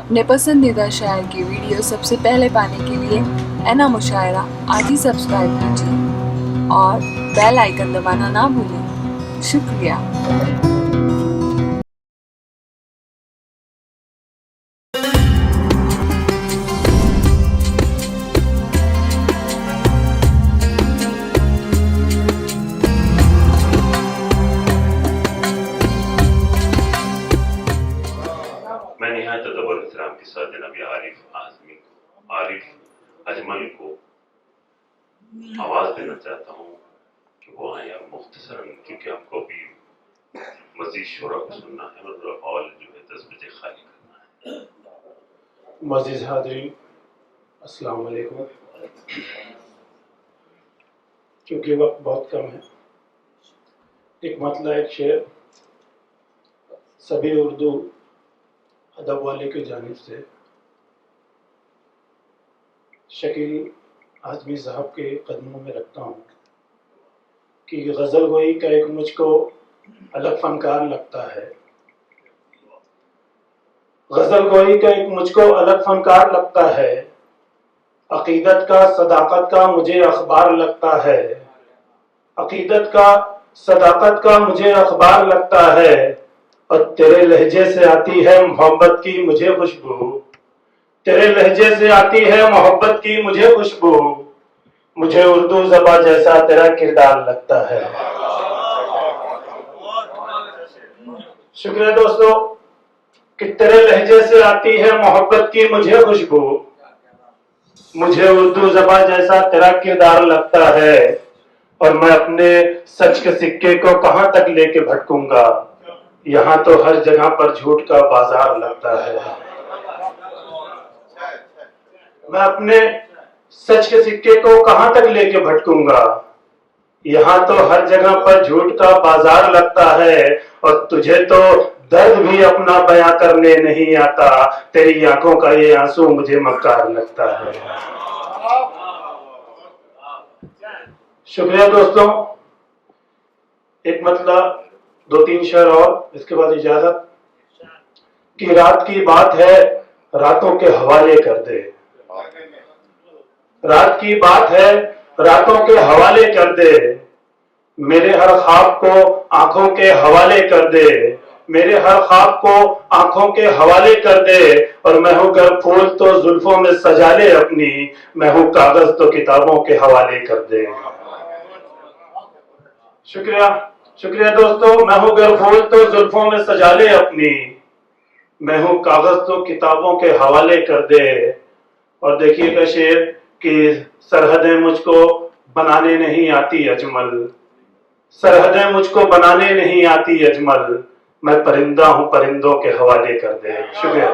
अपने पसंदीदा शायर की वीडियो सबसे पहले पाने के लिए एना मुशायरा आज ही सब्सक्राइब कीजिए और बेल आइकन दबाना ना भूलें। शुक्रिया। मैं निहायत अदब और एहतराम के साथ जनाब आरिफ अजमल को आवाज देना चाहता हूँ कि वो आए और मुख्तसरन, क्योंकि हमको अभी मजीद शोरा को सुनना है और हॉल जो है 10 बजे खाली करना है। मज़ीद हाज़रीन, अस्सलाम वालेकुम। क्योंकि वक्त बहुत कम है, एक मतला एक शेर सभी उर्दू अदब वाले की जानिब से शकील आज़मी साहब के कदमों में रखता हूँ कि गज़ल गोई का एक मुझको अलग फनकार लगता है। गज़ल गोई का एक मुझको अलग फनकार लगता है। अक़ीदत का सदाकत का मुझे अखबार लगता है। अक़ीदत का सदाकत का मुझे अखबार लगता है। और तेरे लहजे से आती है मोहब्बत की मुझे खुशबू। तेरे लहजे से आती है मोहब्बत की मुझे खुशबू। मुझे उर्दू ज़बां जैसा तेरा किरदार लगता है। शुक्रिया दोस्तों कि तेरे लहजे से आती है मोहब्बत की मुझे खुशबू। मुझे उर्दू ज़बां जैसा तेरा किरदार लगता है। और मैं अपने सच के सिक्के को कहां तक लेके भटकूंगा, यहाँ तो हर जगह पर झूठ का बाजार लगता है। मैं अपने सच के सिक्के को कहां तक लेके भटकूंगा, यहाँ तो हर जगह पर झूठ का बाजार लगता है। और तुझे तो दर्द भी अपना बयां करने नहीं आता, तेरी आंखों का ये आंसू मुझे मक्कार लगता है। शुक्रिया दोस्तों, एक मतलब 2-3 शेर और इसके बाद इजाजत। कि रात की बात है रातों के हवाले कर दे। रात की बात है रातों के हवाले कर दे। मेरे हर ख्वाब को आंखों के हवाले कर दे। मेरे हर ख्वाब को आंखों के हवाले कर दे। और मैं हूं गर फूल तो जुल्फों में सजा ले अपनी, मैं हूं कागज तो किताबों के हवाले कर दे। शुक्रिया शुक्रिया दोस्तों। मैं हूं गर फूल तो जुल्फों में सजा ले अपनी, मैं हूं कागज तो किताबों के हवाले कर दे। और देखिएगा शेर कि सरहदें मुझको बनाने नहीं आती अजमल। सरहदें मुझको बनाने नहीं आती अजमल, मैं परिंदा हूं परिंदों के हवाले कर दे। शुक्रिया।